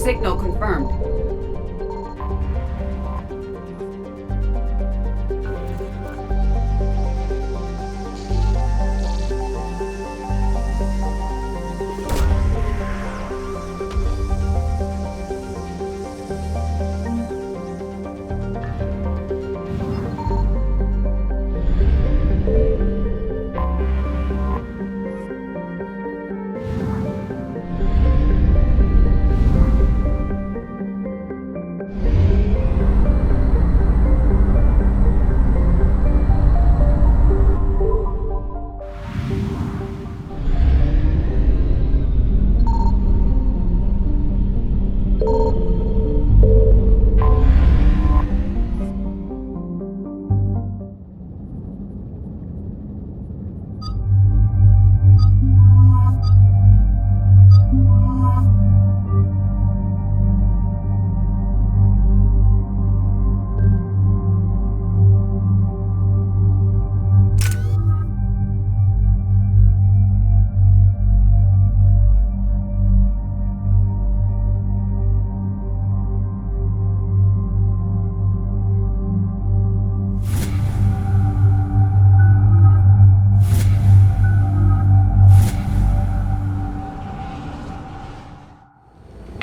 Signal confirmed.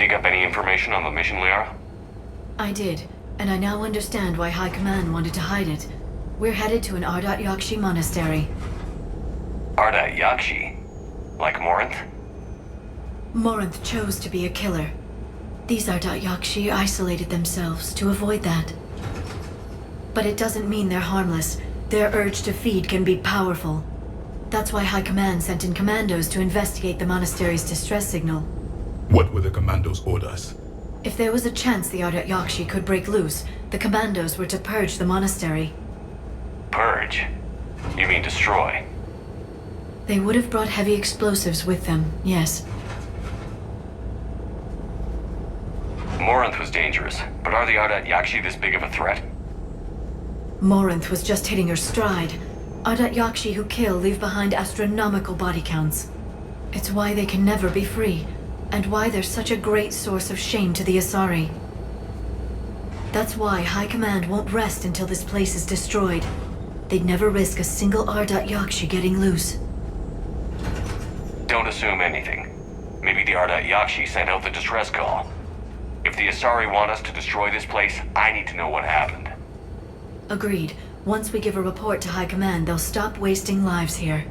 Dig up any information on the mission, Liara? I did, and I now understand why High Command wanted to hide it. We're headed to an Ardat Yakshi monastery. Ardat Yakshi? Like Morinth? Morinth chose to be a killer. These Ardat Yakshi isolated themselves to avoid that. But it doesn't mean they're harmless. Their urge to feed can be powerful. That's why High Command sent in commandos to investigate the monastery's distress signal. What were the commandos' orders? If there was a chance the Ardat Yakshi could break loose, the commandos were to purge the monastery. Purge? You mean destroy? They would have brought heavy explosives with them, yes. Morinth was dangerous, but are the Ardat Yakshi this big of a threat? Morinth was just hitting her stride. Ardat Yakshi who kill leave behind astronomical body counts. It's why they can never be free, and why they're such a great source of shame to the Asari. That's why High Command won't rest until this place is destroyed. They'd never risk a single Ardat Yakshi getting loose. Don't assume anything. Maybe the Ardat Yakshi sent out the distress call. If the Asari want us to destroy this place, I need to know what happened. Agreed. Once we give a report to High Command, they'll stop wasting lives here.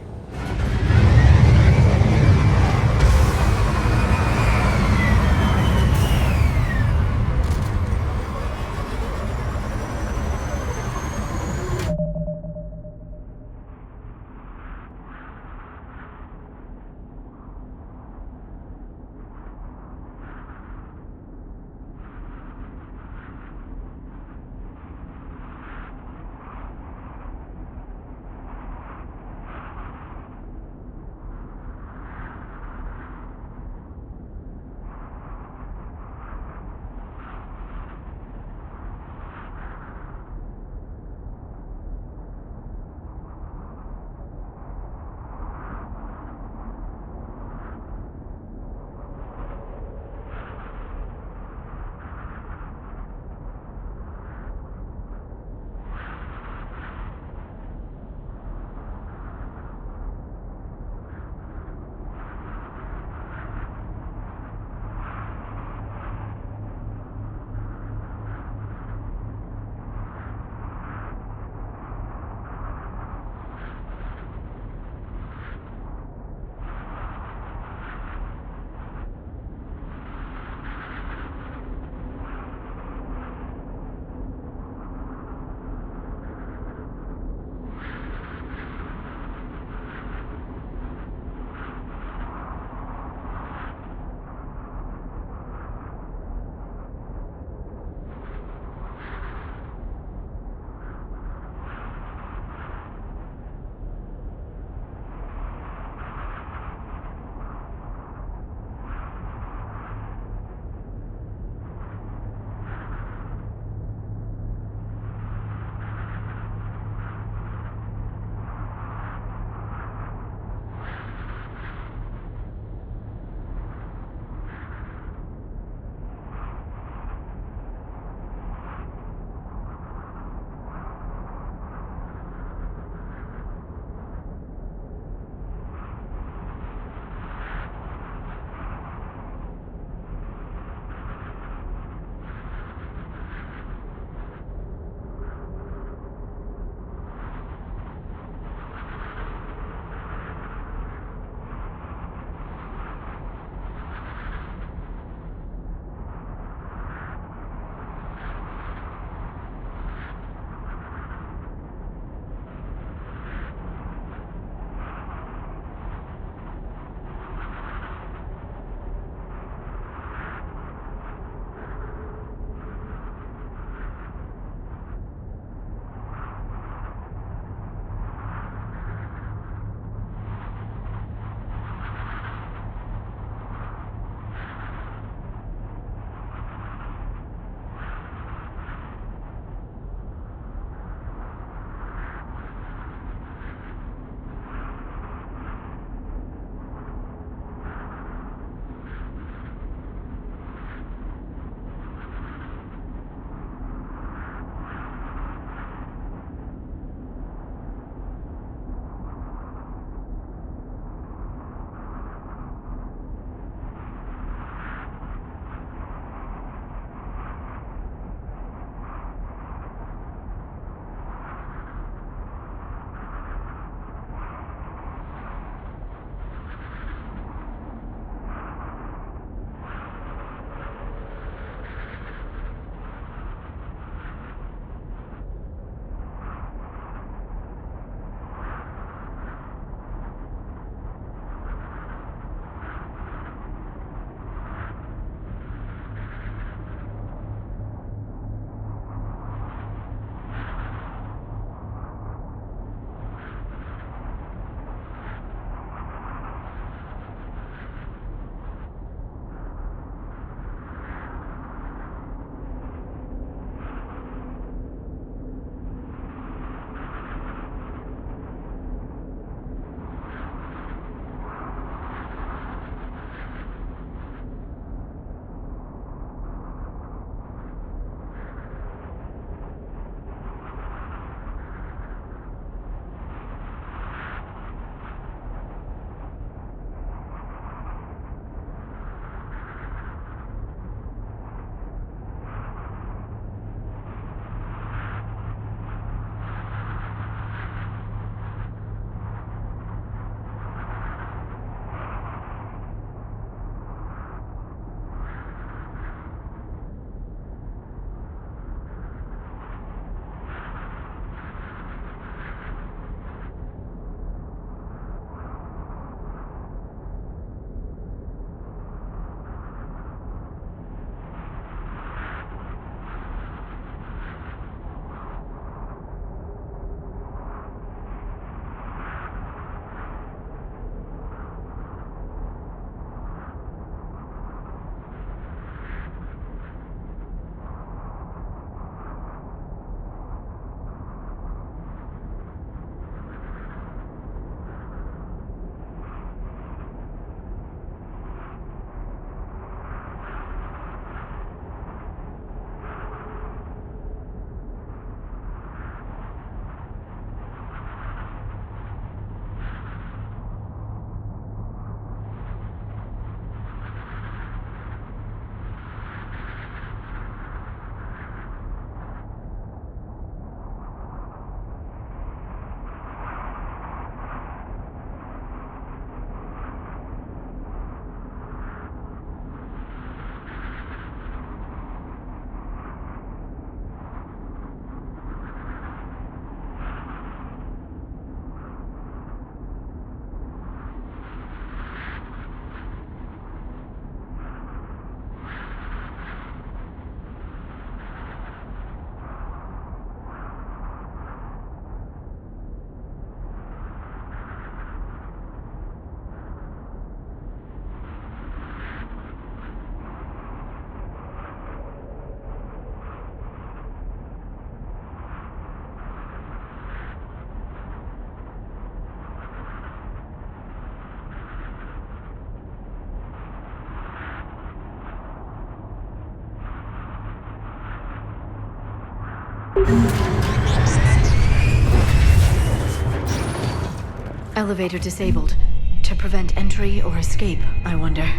Elevator disabled. To prevent entry or escape, I wonder.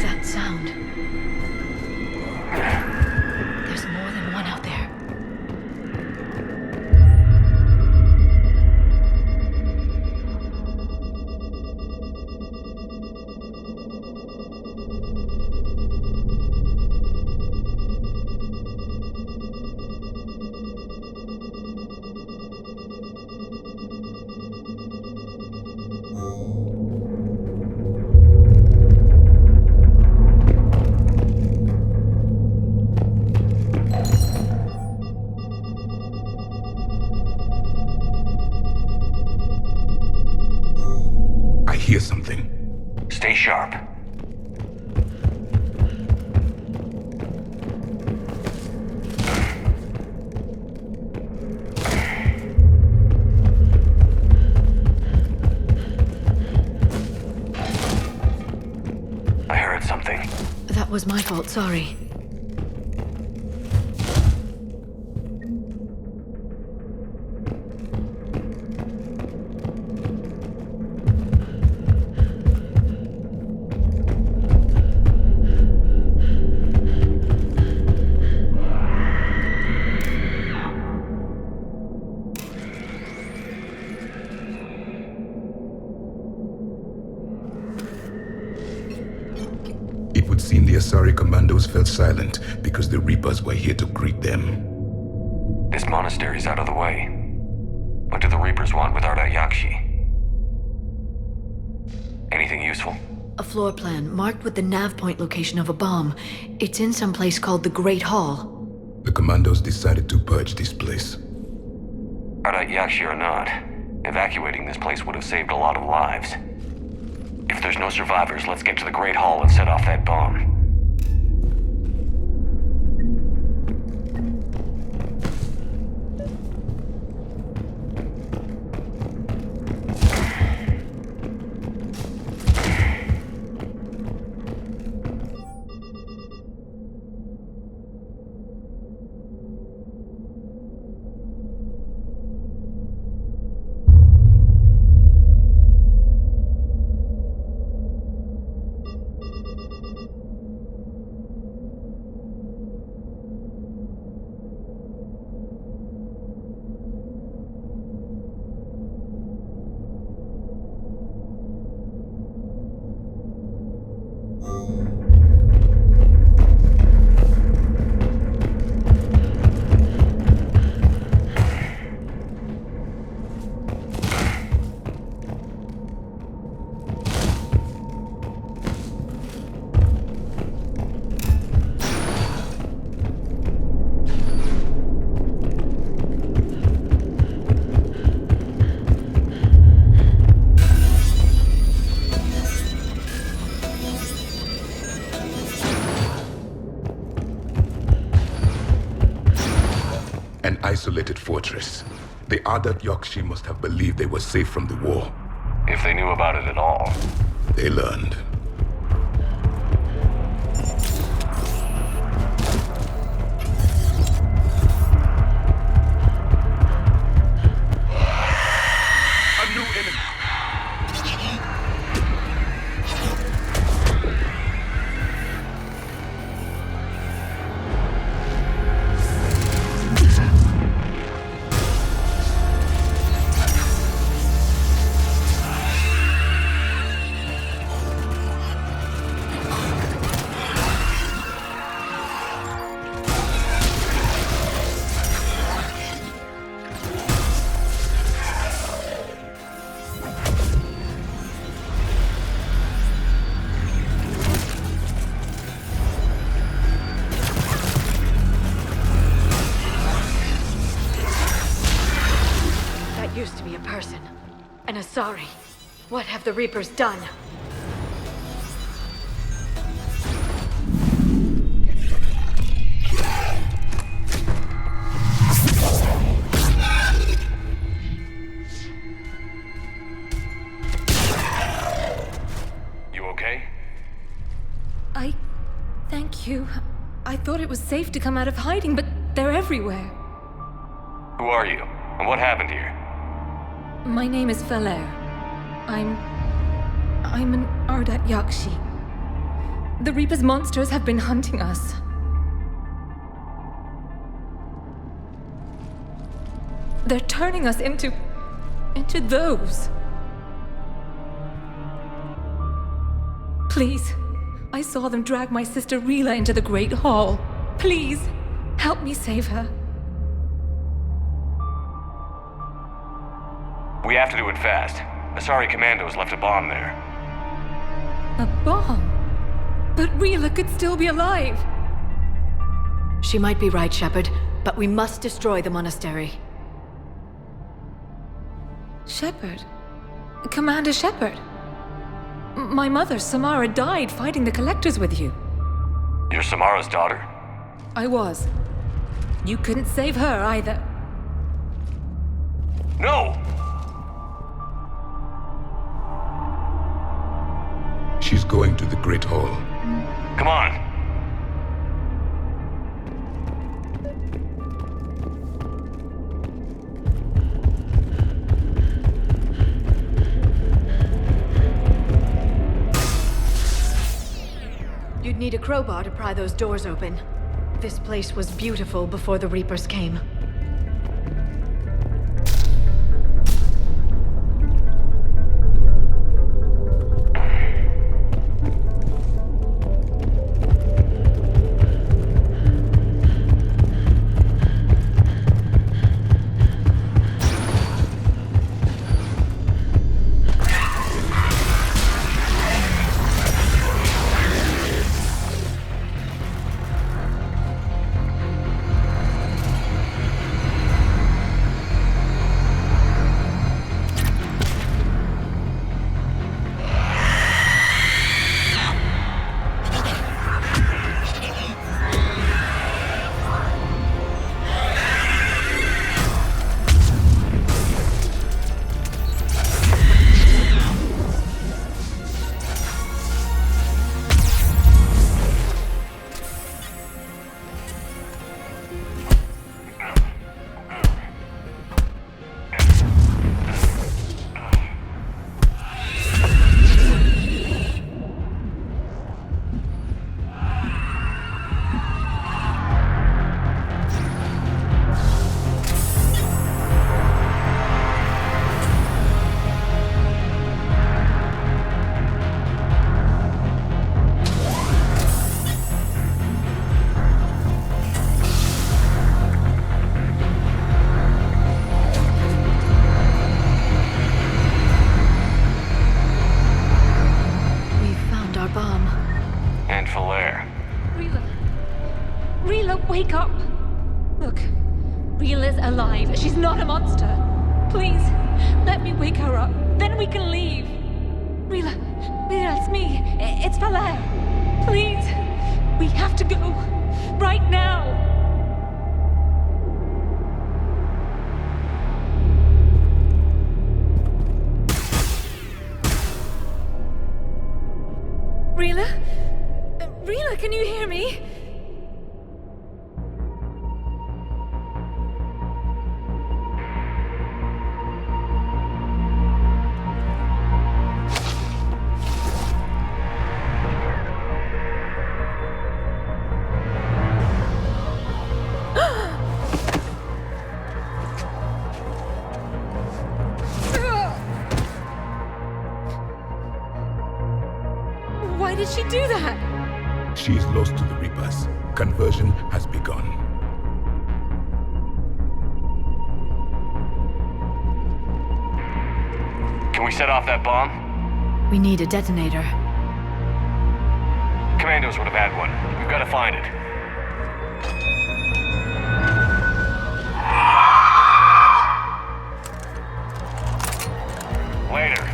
That sound. There's more than one out there. I hear something. Stay sharp. I heard something. That was my fault, sorry. It would seem the Asari commandos fell silent because the Reapers were here to greet them. This monastery's out of the way. What do the Reapers want with Ardat Yakshi? Anything useful? A floor plan marked with the nav point location of a bomb. It's in some place called the Great Hall. The commandos decided to purge this place. Ardat Yakshi or not, evacuating this place would have saved a lot of lives. If there's no survivors, let's get to the Great Hall and set off that bomb. An isolated fortress. The Ardat Yakshi must have believed they were safe from the war. If they knew about it at all. They learned. A new enemy. Used to be a person. An Asari. What have the Reapers done? You okay? it was safe to come out of hiding, but they're everywhere. Who are you? And what happened here? My name is Falair. I'm an Ardat Yakshi. The Reaper's monsters have been hunting us. They're turning us into those. Please, I saw them drag my sister Rila into the Great Hall. Please, help me save her. We have to do it fast. Asari Commandos left a bomb there. A bomb? But Rila could still be alive. She might be right, Shepard, but we must destroy the monastery. Shepard? Commander Shepard? My mother, Samara, died fighting the Collectors with you. You're Samara's daughter? I was. You couldn't save her either. No! She's going to the Great Hall. Come on. You'd need a crowbar to pry those doors open. This place was beautiful before the Reapers came. Rila, wake up! Look, Rila's alive. She's not a monster. Please, let me wake her up. Then we can leave. Rila, it's me. It's Falair. Please, we have to go. Right now. Rila? Rila, can you hear me? Why did she do that? She is lost to the Reapers. Conversion has begun. Can we set off that bomb? We need a detonator. Commandos would have had one. We've got to find it. Later.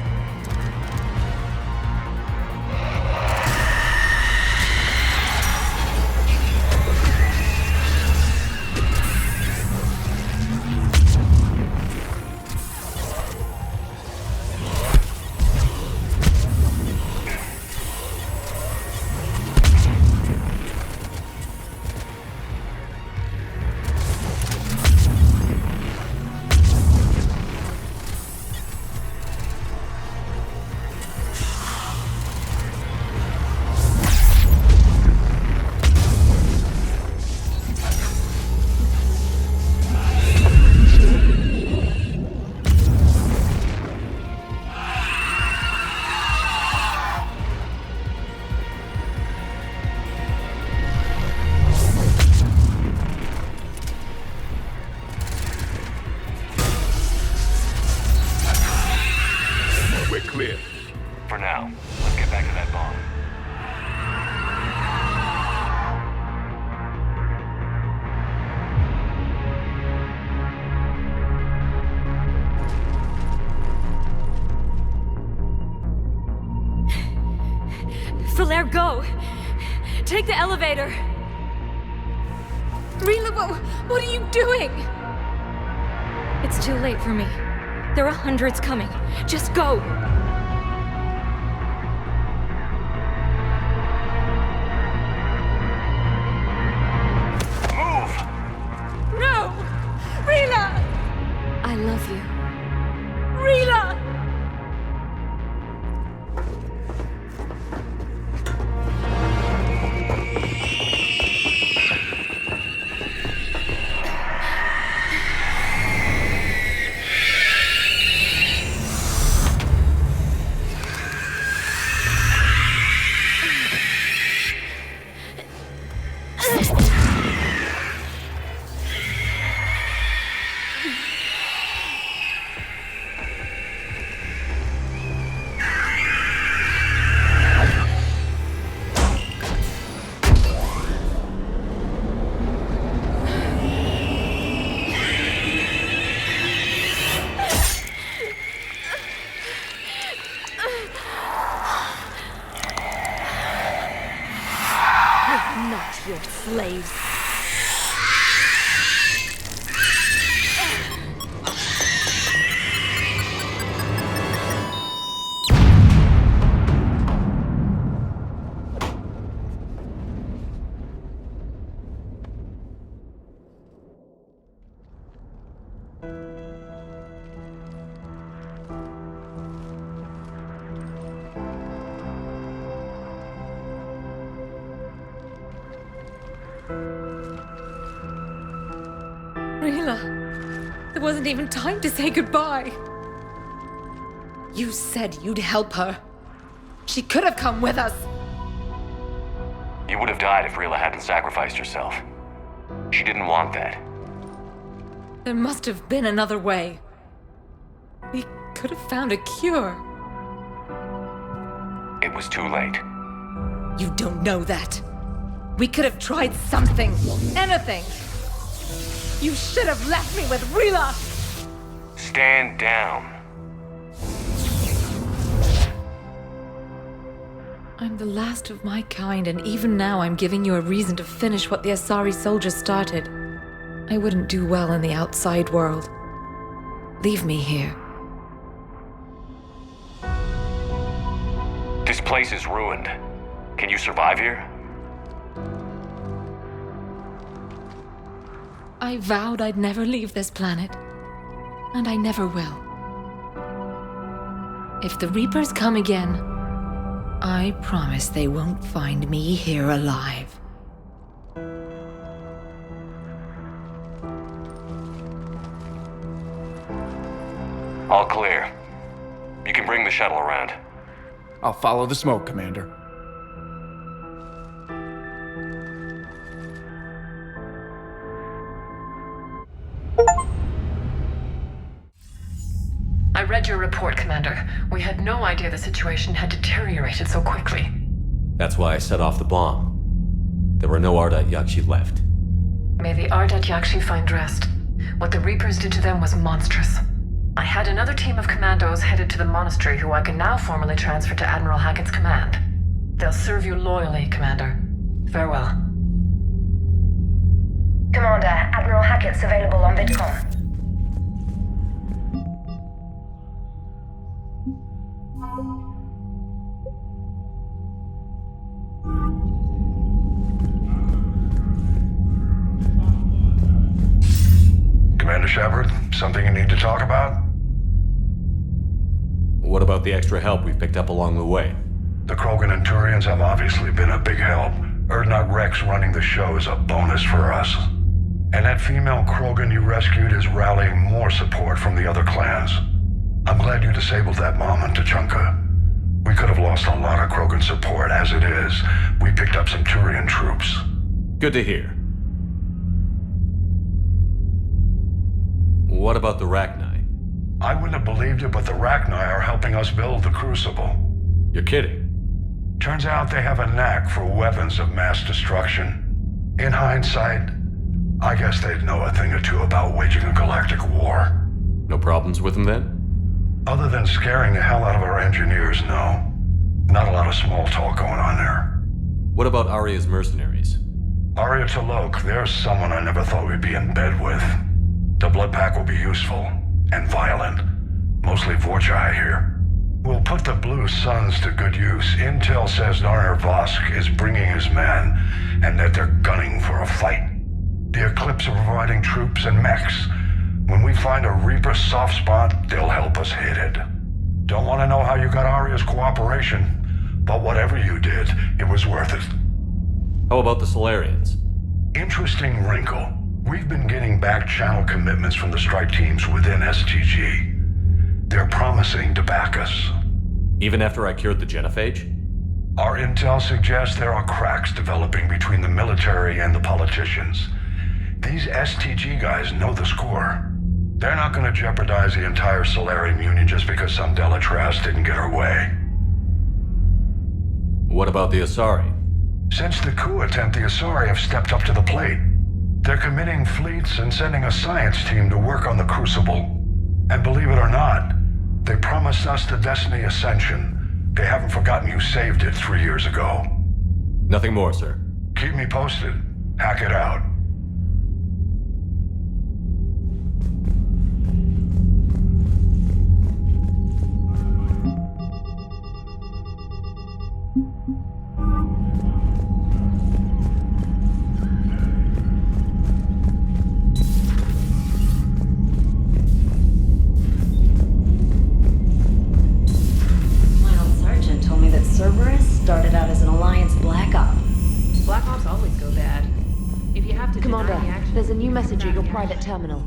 go. Take the elevator. Rila, what are you doing? It's too late for me. There are hundreds coming. Just go. Move! No! Rila! I love you. Rila! Not your slaves. Rila, there wasn't even time to say goodbye. You said you'd help her. She could have come with us. You would have died if Rila hadn't sacrificed herself. She didn't want that. There must have been another way. We could have found a cure. It was too late. You don't know that. We could have tried something. Anything. You should have left me with Rila! Stand down. I'm the last of my kind, and even now I'm giving you a reason to finish what the Asari soldiers started. I wouldn't do well in the outside world. Leave me here. This place is ruined. Can you survive here? I vowed I'd never leave this planet. And I never will. If the Reapers come again, I promise they won't find me here alive. All clear. You can bring the shuttle around. I'll follow the smoke, Commander. I read your report, Commander. We had no idea the situation had deteriorated so quickly. That's why I set off the bomb. There were no Ardat Yakshi left. May the Ardat Yakshi find rest. What the Reapers did to them was monstrous. I had another team of commandos headed to the monastery who I can now formally transfer to Admiral Hackett's command. They'll serve you loyally, Commander. Farewell. Commander, Admiral Hackett's available on VidCom. Commander Shepard, something you need to talk about? What about the extra help we picked up along the way? The Krogan and Turians have obviously been a big help. Urdnot Rex running the show is a bonus for us. And that female Krogan you rescued is rallying more support from the other clans. I'm glad you disabled that bomb in Tuchanka. We could have lost a lot of Krogan support. As it is, we picked up some Turian troops. Good to hear. What about the Rachni? I wouldn't have believed it, but the Rachni are helping us build the Crucible. You're kidding. Turns out they have a knack for weapons of mass destruction. In hindsight, I guess they'd know a thing or two about waging a galactic war. No problems with them then? Other than scaring the hell out of our engineers, no. Not a lot of small talk going on there. What about Arya's mercenaries? Arya T'Loak, there's someone I never thought we'd be in bed with. The Blood Pack will be useful, and violent. Mostly Vorcha, I hear. We'll put the Blue Suns to good use. Intel says Narner Vosk is bringing his men, and that they're gunning for a fight. The Eclipse are providing troops and mechs. When we find a Reaper soft spot, they'll help us hit it. Don't want to know how you got Arya's cooperation, but whatever you did, it was worth it. How about the Solarians? Interesting wrinkle. We've been getting back channel commitments from the strike teams within STG. They're promising to back us. Even after I cured the genophage? Our intel suggests there are cracks developing between the military and the politicians. These STG guys know the score. They're not going to jeopardize the entire Solarian Union just because some Delatras didn't get her way. What about the Asari? Since the coup attempt, the Asari have stepped up to the plate. They're committing fleets and sending a science team to work on the Crucible. And believe it or not, they promised us the Destiny Ascension. They haven't forgotten you saved it 3 years ago. Nothing more, sir. Keep me posted. Hack it out. Cerberus started out as an Alliance Black Op. Black Ops always go bad. If you have to Commander, deny the action, there's a new message at your private terminal.